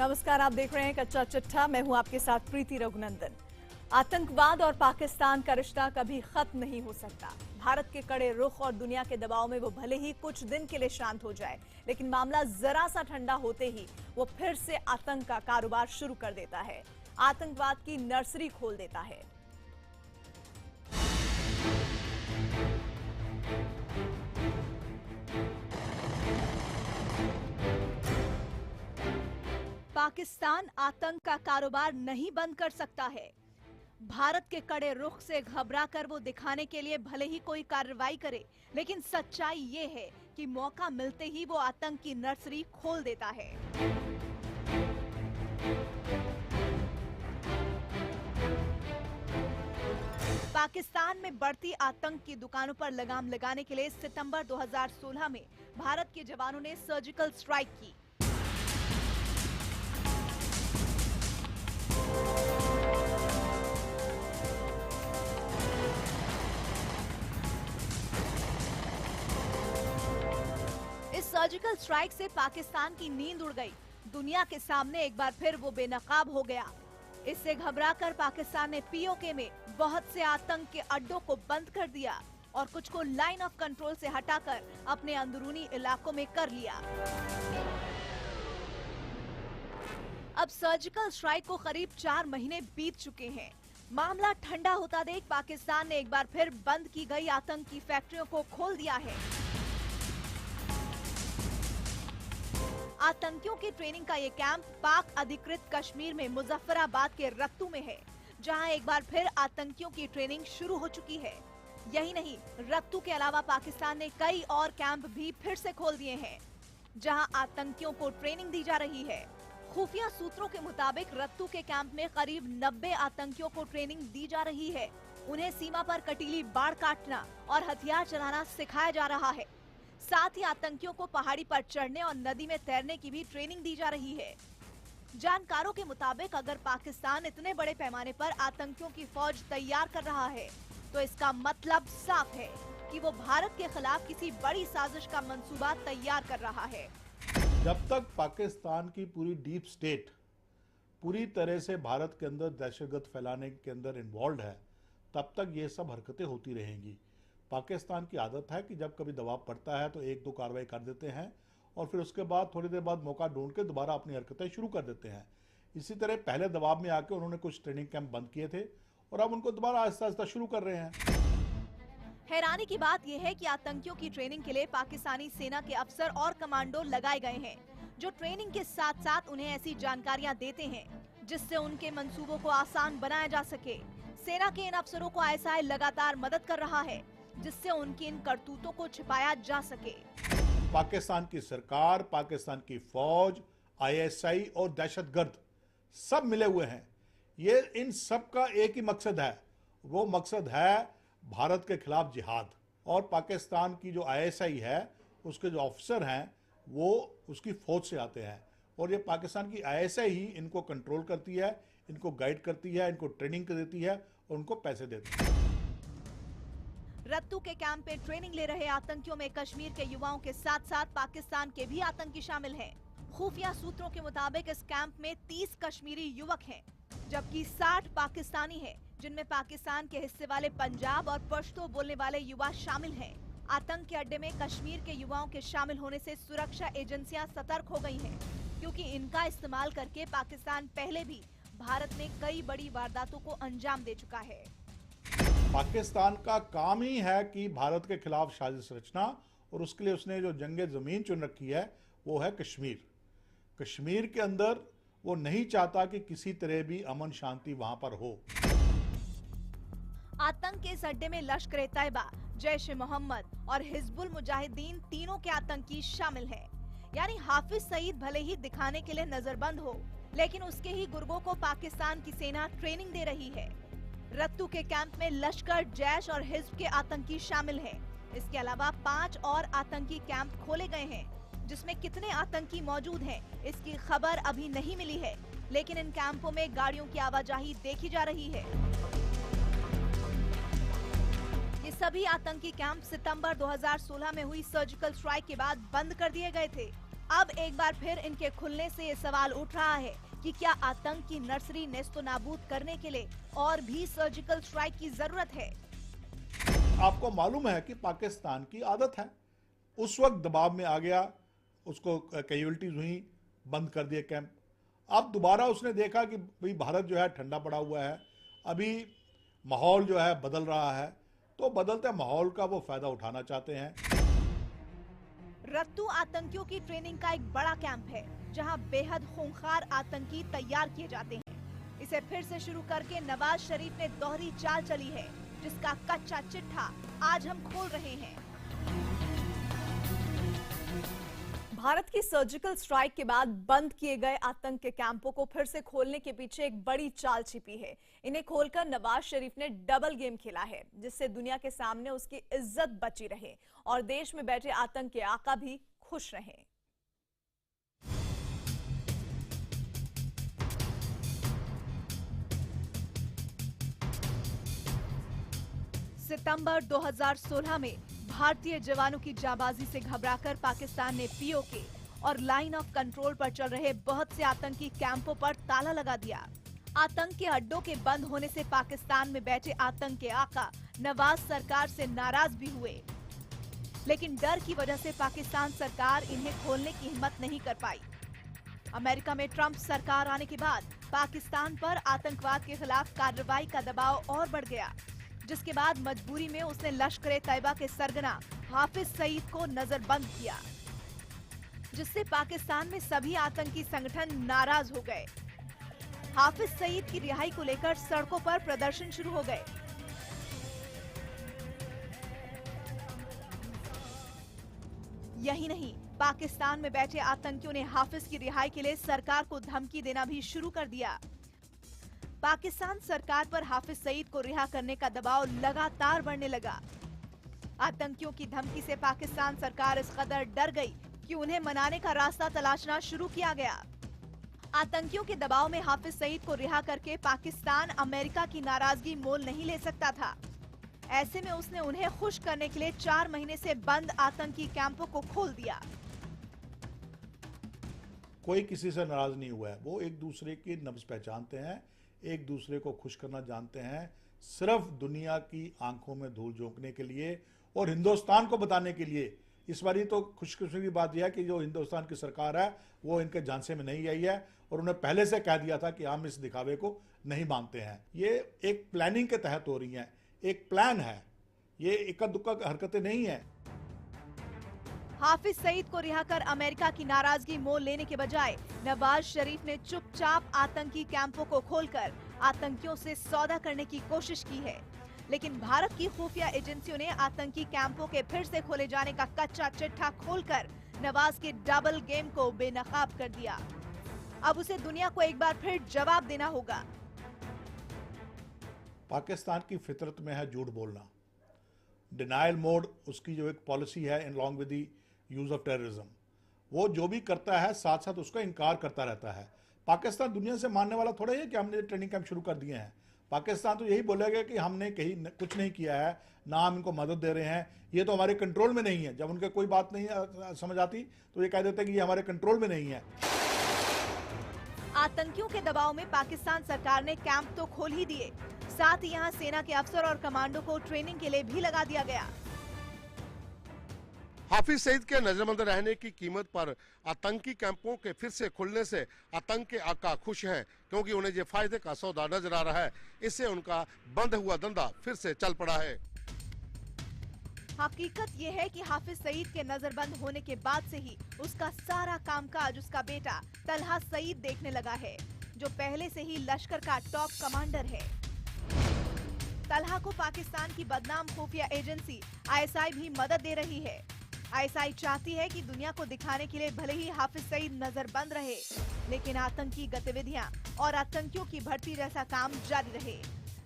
नमस्कार, आप देख रहे हैं कच्चा चिट्ठा। मैं हूं आपके साथ प्रीति रघुनंदन। आतंकवाद और पाकिस्तान का रिश्ता कभी खत्म नहीं हो सकता। भारत के कड़े रुख और दुनिया के दबाव में वो भले ही कुछ दिन के लिए शांत हो जाए, लेकिन मामला जरा सा ठंडा होते ही वो फिर से आतंक का कारोबार शुरू कर देता है, आतंकवाद की नर्सरी खोल देता है। पाकिस्तान आतंक का कारोबार नहीं बंद कर सकता है। भारत के कड़े रुख से घबराकर वो दिखाने के लिए भले ही कोई कार्रवाई करे, लेकिन सच्चाई ये है कि मौका मिलते ही वो आतंक की नर्सरी खोल देता है। पाकिस्तान में बढ़ती आतंक की दुकानों पर लगाम लगाने के लिए सितंबर 2016 में भारत के जवानों ने सर्जिकल स्ट्राइक की। इस सर्जिकल स्ट्राइक से पाकिस्तान की नींद उड़ गई। दुनिया के सामने एक बार फिर वो बेनकाब हो गया। इससे घबराकर पाकिस्तान ने पीओके में बहुत से आतंक के अड्डों को बंद कर दिया और कुछ को लाइन ऑफ कंट्रोल से हटाकर अपने अंदरूनी इलाकों में कर लिया। अब सर्जिकल स्ट्राइक को करीब 4 महीने बीत चुके हैं। मामला ठंडा होता देख पाकिस्तान ने एक बार फिर बंद की गई आतंक की फैक्ट्रियों को खोल दिया है। आतंकियों की ट्रेनिंग का ये कैंप पाक अधिकृत कश्मीर में मुजफ्फराबाद के रत्तू में है, जहां एक बार फिर आतंकियों की ट्रेनिंग शुरू हो चुकी है। यही नहीं, रत्तू के अलावा पाकिस्तान ने कई और कैंप भी फिर से खोल दिए हैं, जहां आतंकियों को ट्रेनिंग दी जा रही है। खुफिया सूत्रों के मुताबिक रत्तू के कैंप में करीब 90 आतंकियों को ट्रेनिंग दी जा रही है। उन्हें सीमा पर कटीली बाड़ काटना और हथियार चलाना सिखाया जा रहा है। साथ ही आतंकियों को पहाड़ी पर चढ़ने और नदी में तैरने की भी ट्रेनिंग दी जा रही है। जानकारों के मुताबिक अगर पाकिस्तान इतने बड़े पैमाने पर आतंकियों की फौज तैयार कर रहा है, तो इसका मतलब साफ है कि वो भारत के खिलाफ किसी बड़ी साजिश का मंसूबा तैयार कर रहा है। जब तक पाकिस्तान की पूरी डीप स्टेट पूरी तरह से भारत के अंदर दहशतगर्द फैलाने के अंदर इन्वॉल्व है, तब तक ये सब हरकतें होती रहेंगी। पाकिस्तान की आदत है कि जब कभी दबाव पड़ता है तो 1-2 कार्रवाई कर देते हैं और फिर उसके बाद थोड़ी देर बाद मौका ढूंढ के दोबारा अपनी हरकतें शुरू कर देते हैं। इसी तरह पहले दबाव में आके उन्होंने कुछ ट्रेनिंग कैंप बंद किए थे और अब उनको दोबारा आहिस्ता आहिस्ता शुरू कर रहे हैं। हैरानी की बात यह है कि आतंकियों की ट्रेनिंग के लिए पाकिस्तानी सेना के अफसर और कमांडो लगाए गए हैं, जो ट्रेनिंग के साथ साथ उन्हें ऐसी जानकारियां देते हैं जिससे उनके मंसूबों को आसान बनाया जा सके। सेना के इन अफसरों को आईएसआई लगातार मदद कर रहा है, जिससे उनकी इन करतूतों को छिपाया जा सके। पाकिस्तान की सरकार, पाकिस्तान की फौज, आईएसआई और दहशतगर्द सब मिले हुए हैं। ये इन सब का एक ही मकसद है, वो मकसद है भारत के खिलाफ जिहाद। और पाकिस्तान की जो आईएसआई है, उसके जो ऑफिसर हैं वो उसकी फौज से आते हैं और ये पाकिस्तान की आईएसआई ही इनको कंट्रोल करती है, इनको गाइड करती है, इनको ट्रेनिंग देती है और उनको पैसे देती है। रत्तू के कैंप में ट्रेनिंग ले रहे आतंकियों में कश्मीर के युवाओं के साथ साथ पाकिस्तान के भी आतंकी शामिल हैं। खुफिया सूत्रों के मुताबिक इस कैंप में 30 कश्मीरी युवक हैं, जबकि 60 पाकिस्तानी हैं, जिनमें पाकिस्तान के हिस्से वाले पंजाब और पश्तो बोलने वाले युवा शामिल हैं। आतंक के अड्डे में कश्मीर के युवाओं के शामिल होने से सुरक्षा एजेंसियां सतर्क हो गई हैं, क्योंकि इनका इस्तेमाल करके पाकिस्तान पहले भी भारत में कई बड़ी वारदातों को अंजाम दे चुका है। पाकिस्तान का काम ही है कि भारत के खिलाफ साजिश रचना, और उसके लिए उसने जो जंगे जमीन चुन रखी है वो है कश्मीर। कश्मीर के अंदर वो नहीं चाहता कि किसी तरह भी अमन शांति वहां पर हो। आतंक के इस अड्डे में लश्कर-ए-तैयबा, जैश-ए-मोहम्मद और हिजबुल मुजाहिदीन तीनों के आतंकी शामिल हैं। यानी हाफिज सईद भले ही दिखाने के लिए नजरबंद हो, लेकिन उसके ही गुर्गों को पाकिस्तान की सेना ट्रेनिंग दे रही है। रत्तू के कैंप में लश्कर, जैश और हिज्ब के आतंकी शामिल हैं। इसके अलावा 5 और आतंकी कैंप खोले गए हैं, जिसमें कितने आतंकी मौजूद हैं इसकी खबर अभी नहीं मिली है, लेकिन इन कैंपों में गाड़ियों की आवाजाही देखी जा रही है। ये सभी आतंकी कैंप सितंबर 2016 में हुई सर्जिकल स्ट्राइक के बाद बंद कर दिए गए थे। अब एक बार फिर इनके खुलने से ये सवाल उठ रहा है कि क्या आतंक की नर्सरी नेस्तनाबूद करने के लिए और भी सर्जिकल स्ट्राइक की जरूरत है। आपको मालूम है कि पाकिस्तान की आदत है, उस वक्त दबाव में आ गया, उसको कैजुअल्टीज हुई, बंद कर दिए कैंप। अब दोबारा उसने देखा कि भाई भारत जो है ठंडा पड़ा हुआ है, अभी माहौल जो है बदल रहा है, तो बदलते माहौल का वो फायदा उठाना चाहते हैं। रत्तू आतंकियों की ट्रेनिंग का एक बड़ा कैंप है जहां बेहद खूंखार आतंकी तैयार किए जाते हैं। इसे फिर से शुरू करके नवाज शरीफ ने दोहरी चाल चली है, जिसका कच्चा चिट्ठा आज हम खोल रहे हैं। भारत की सर्जिकल स्ट्राइक के बाद बंद किए गए आतंक के कैंपों को फिर से खोलने के पीछे एक बड़ी चाल छिपी है। इन्हें खोलकर नवाज शरीफ ने डबल गेम खेला है, जिससे दुनिया के सामने उसकी इज्जत बची रहे और देश में बैठे आतंक के आका भी खुश रहें। सितंबर 2016 में भारतीय जवानों की जाबाजी से घबराकर पाकिस्तान ने पीओके और लाइन ऑफ कंट्रोल पर चल रहे बहुत से आतंकी कैंपों पर ताला लगा दिया। आतंक के अड्डों के बंद होने से पाकिस्तान में बैठे आतंक के आका नवाज सरकार से नाराज भी हुए, लेकिन डर की वजह से पाकिस्तान सरकार इन्हें खोलने की हिम्मत नहीं कर पाई। अमेरिका में ट्रंप सरकार आने के बाद पाकिस्तान पर आतंकवाद के खिलाफ कार्रवाई का दबाव और बढ़ गया, जिसके बाद मजबूरी में उसने लश्कर-ए-तैयबा के सरगना हाफिज सईद को नजरबंद किया, जिससे पाकिस्तान में सभी आतंकी संगठन नाराज हो गए। हाफिज सईद की रिहाई को लेकर सड़कों पर प्रदर्शन शुरू हो गए। यही नहीं, पाकिस्तान में बैठे आतंकियों ने हाफिज की रिहाई के लिए सरकार को धमकी देना भी शुरू कर दिया। पाकिस्तान सरकार पर हाफिज सईद को रिहा करने का दबाव लगातार बढ़ने लगा। आतंकियों की धमकी से पाकिस्तान सरकार इस कदर डर गई कि उन्हें मनाने का रास्ता तलाशना शुरू किया गया। आतंकियों के दबाव में हाफिज सईद को रिहा करके पाकिस्तान अमेरिका की नाराजगी मोल नहीं ले सकता था। ऐसे में उसने उन्हें खुश करने के लिए 4 महीने से बंद आतंकी कैंपों को खोल दिया। कोई किसी से नाराज नहीं हुआ है, वो एक दूसरे की नब्ज पहचानते हैं, एक दूसरे को खुश करना जानते हैं, सिर्फ दुनिया की आंखों में धूल झोंकने के लिए और हिंदुस्तान को बताने के लिए। इस बारी तो खुशकिस्मती की बात यह है कि जो हिंदुस्तान की सरकार है वो इनके झांसे में नहीं आई है और उन्हें पहले से कह दिया था कि हम इस दिखावे को नहीं मानते हैं। ये एक प्लानिंग के तहत हो रही हैं, एक प्लान है, ये इक्का दुक्का हरकतें नहीं है। हाफिज सईद को रिहा कर अमेरिका की नाराजगी मोल लेने के बजाय नवाज शरीफ ने चुपचाप आतंकी कैंपों को खोलकर आतंकियों से सौदा करने की कोशिश की है। लेकिन भारत की खुफिया एजेंसियों ने आतंकी कैंपों के फिर से खोले जाने का कच्चा चिट्ठा खोलकर नवाज के डबल गेम को बेनकाब कर दिया। अब उसे दुनिया को एक बार फिर जवाब देना होगा। पाकिस्तान की फितरत में है झूठ बोलना, डिनायल मोड उसकी जो एक पॉलिसी है in long with the use of terrorism, वो जो भी करता है साथ साथ उसका इनकार करता रहता है। पाकिस्तान दुनिया से मानने वाला थोड़ा ही है कि हमने ट्रेनिंग कैंप शुरू कर दिए हैं। पाकिस्तान तो यही बोलेगा कि हमने कहीं कुछ नहीं किया है, ना हम इनको मदद दे रहे हैं, ये तो हमारे कंट्रोल में नहीं है। जब उनके कोई बात नहीं समझ आती तो ये कह देते हैं कि ये हमारे कंट्रोल में नहीं है। आतंकियों के दबाव में पाकिस्तान सरकार ने कैंप तो खोल ही दिए, साथ ही यहाँ सेना के अफसर और कमांडो को ट्रेनिंग के लिए भी लगा दिया गया। हाफिज सईद के नजरबंद रहने की कीमत पर आतंकी कैंपों के फिर से खुलने से आतंक के आका खुश हैं, क्योंकि उन्हें ये फायदे का सौदा नजर आ रहा है। इससे उनका बंद हुआ धंधा फिर से चल पड़ा है। हकीकत ये है कि हाफिज सईद के नजरबंद होने के बाद से ही उसका सारा कामकाज उसका बेटा तलहा सईद देखने लगा है, जो पहले से ही लश्कर का टॉप कमांडर है। तलहा को पाकिस्तान की बदनाम खुफिया एजेंसी आईएसआई भी मदद दे रही है। आईएसआई चाहती है कि दुनिया को दिखाने के लिए भले ही हाफिज सईद नजरबंद रहे, लेकिन आतंकी गतिविधियां और आतंकियों की भर्ती जैसा काम जारी रहे,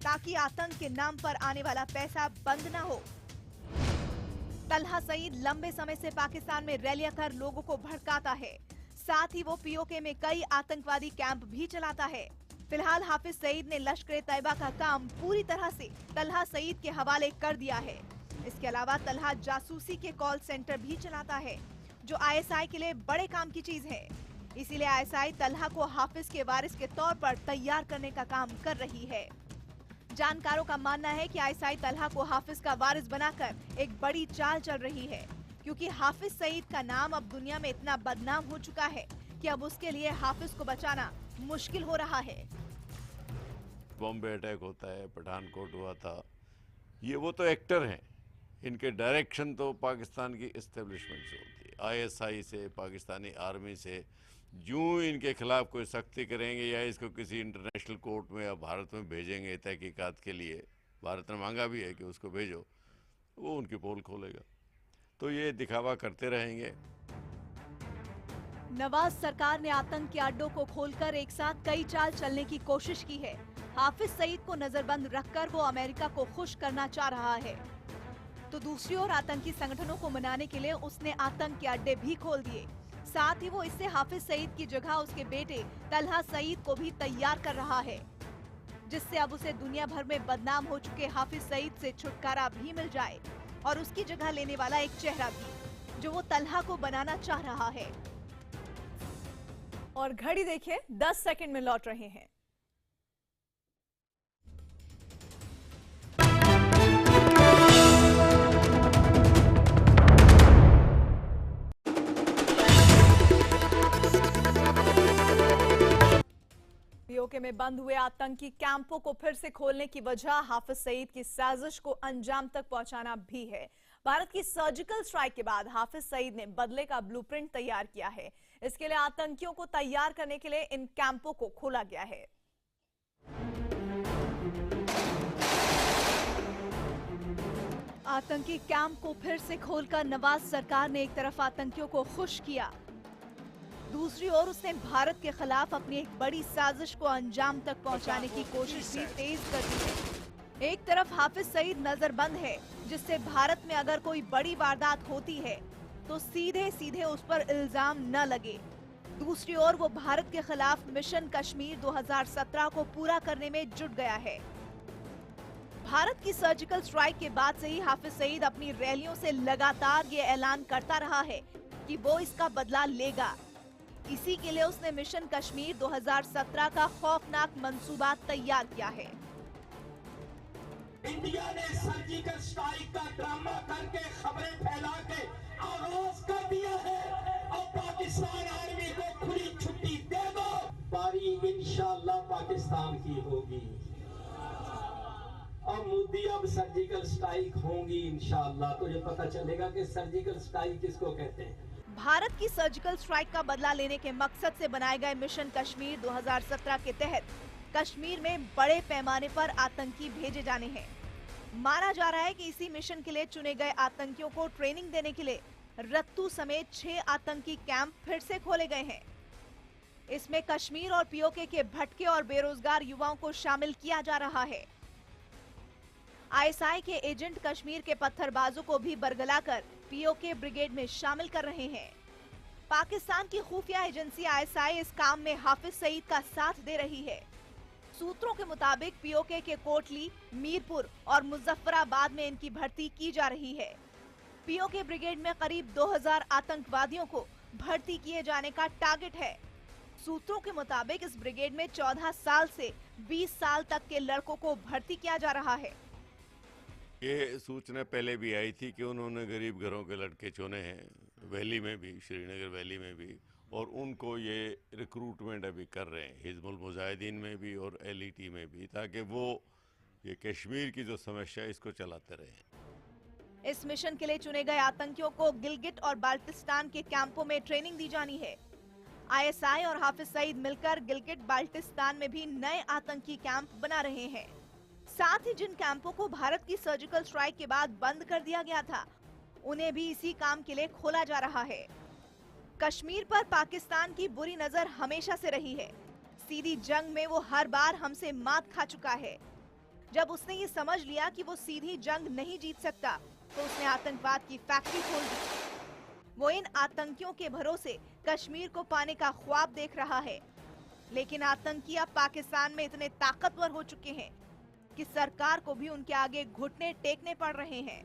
ताकि आतंक के नाम पर आने वाला पैसा बंद न हो। तलहा सईद लंबे समय से पाकिस्तान में रैलियां कर लोगों को भड़काता है, साथ ही वो पीओके में कई आतंकवादी कैंप भी चलाता है। फिलहाल हाफिज सईद ने लश्कर-ए-तैयबा का काम पूरी तरह से तलहा सईद के हवाले कर दिया है। इसके अलावा तलहा जासूसी के कॉल सेंटर भी चलाता है, जो आईएसआई के लिए बड़े काम की चीज है। इसीलिए आईएसआई तलहा को हाफिज के वारिस के तौर पर तैयार करने का काम कर रही है। जानकारों का मानना है कि आईएसआई तलहा को हाफिज का वारिस बनाकर एक बड़ी चाल चल रही है, क्योंकि हाफिज सईद का नाम अब दुनिया में इतना बदनाम हो चुका है कि अब उसके लिए हाफिज को बचाना मुश्किल हो रहा है। बॉम्बे अटैक होता है, पठानकोट हुआ था, ये वो तो एक्टर हैं, इनके डायरेक्शन तो पाकिस्तान की एस्टेब्लिशमेंट से होती है, आईएसआई से, पाकिस्तानी आर्मी से। यूँ इनके खिलाफ कोई सख्ती करेंगे या इसको किसी इंटरनेशनल कोर्ट में या भारत में भेजेंगे तहकीकात के लिए, भारत ने मांगा भी है कि उसको भेजो, वो उनकी पोल खोलेगा। तो ये दिखावा करते रहेंगे। नवाज सरकार ने आतंक के अड्डों को खोलकर एक साथ कई चाल चलने की कोशिश की है। हाफिज सईद को नजरबंद रखकर वो अमेरिका को खुश करना चाह रहा है, तो दूसरी ओर आतंकी संगठनों को मनाने के लिए उसने आतंक के अड्डे भी खोल दिए। साथ ही वो इससे हाफिज सईद की जगह उसके बेटे तलहा सईद को भी तैयार कर रहा है, जिससे अब उसे दुनिया भर में बदनाम हो चुके हाफिज सईद से छुटकारा भी मिल जाए और उसकी जगह लेने वाला एक चेहरा भी, जो वो तलहा को बनाना चाह रहा है। और घड़ी देखिए 10 सेकंड में लौट रहे हैं। पीओके में बंद हुए आतंकी कैंपों को फिर से खोलने की वजह हाफिज सईद की साजिश को अंजाम तक पहुंचाना भी है। भारत की सर्जिकल स्ट्राइक के बाद हाफिज सईद ने बदले का ब्लूप्रिंट तैयार किया है। इसके लिए आतंकियों को तैयार करने के लिए इन कैंपों को खोला गया है। आतंकी कैंप को फिर से खोलकर नवाज सरकार ने एक तरफ आतंकियों को खुश किया, दूसरी ओर उसने भारत के खिलाफ अपनी एक बड़ी साजिश को अंजाम तक पहुंचाने की कोशिश भी तेज कर दी है। एक तरफ हाफिज सईद नजरबंद है, जिससे भारत में अगर कोई बड़ी वारदात होती है तो सीधे सीधे उस पर इल्जाम न लगे। दूसरी ओर वो भारत के खिलाफ मिशन कश्मीर 2017 को पूरा करने में जुट गया है। भारत की सर्जिकल स्ट्राइक के बाद से ही हाफिज सईद अपनी रैलियों से लगातार ये ऐलान करता रहा है कि वो इसका बदला लेगा। इसी के लिए उसने मिशन कश्मीर 2017 का खौफनाक मंसूबा तैयार किया है। इंडिया ने सर्जिकल स्ट्राइक का ड्रामा करके खबरें फैला के आगाज कर दिया है और पाकिस्तान आर्मी को खुली छुट्टी दे दो, बारी इंशाअल्लाह पाकिस्तान की होगी। और मोदी अब सर्जिकल स्ट्राइक होंगी इंशाअल्लाह, तो ये पता चलेगा कि सर्जिकल स्ट्राइक किसको कहते हैं। भारत की सर्जिकल स्ट्राइक का बदला लेने के मकसद से बनाए गए मिशन कश्मीर 2017 के तहत कश्मीर में बड़े पैमाने पर आतंकी भेजे जाने हैं। माना जा रहा है कि इसी मिशन के लिए चुने गए आतंकियों को ट्रेनिंग देने के लिए रत्तू समेत 6 आतंकी कैंप फिर से खोले गए हैं। इसमें कश्मीर और पीओके के भटके और बेरोजगार युवाओं को शामिल किया जा रहा है। आईएसआई के एजेंट कश्मीर के पत्थरबाजों को भी बरगलाकर पीओके ब्रिगेड में शामिल कर रहे हैं। पाकिस्तान की खुफिया एजेंसी आईएसआई इस काम में हाफिज सईद का साथ दे रही है। सूत्रों के मुताबिक पीओके के कोटली, मीरपुर और मुजफ्फराबाद में इनकी भर्ती की जा रही है। पीओके ब्रिगेड में करीब 2000 आतंकवादियों को भर्ती किए जाने का टारगेट है। सूत्रों के मुताबिक इस ब्रिगेड में 14 साल से 20 साल तक के लड़कों को भर्ती किया जा रहा है। ये सूचना पहले भी आई थी कि उन्होंने गरीब घरों के लड़के चुने हैं, वैली में भी, श्रीनगर वैली में भी, और उनको ये रिक्रूटमेंट अभी कर रहे हैं हिजबुल मुजाहिदीन में भी और एलईटी में भी, ताकि वो ये कश्मीर की जो समस्या है इसको चलाते रहें। इस मिशन के लिए चुने गए आतंकियों को गिलगिट और बाल्टिस्तान के कैंपों में ट्रेनिंग दी जानी है। आईएसआई और हाफिज सईद मिलकर गिलगिट बाल्टिस्तान में भी नए आतंकी कैंप बना रहे हैं। साथ ही जिन कैंपों को भारत की सर्जिकल स्ट्राइक के बाद बंद कर दिया गया था, उन्हें भी इसी काम के लिए खोला जा रहा है। कश्मीर पर पाकिस्तान की बुरी नजर हमेशा से रही है। सीधी जंग में वो हर बार हमसे मात खा चुका है। जब उसने ये समझ लिया कि वो सीधी जंग नहीं जीत सकता, तो उसने आतंकवाद की फैक्ट्री खोल दी। वो इन आतंकियों के भरोसे कश्मीर को पाने का ख्वाब देख रहा है। लेकिन आतंकी अब पाकिस्तान में इतने ताकतवर हो चुके हैं कि सरकार को भी उनके आगे घुटने टेकने पड़ रहे हैं।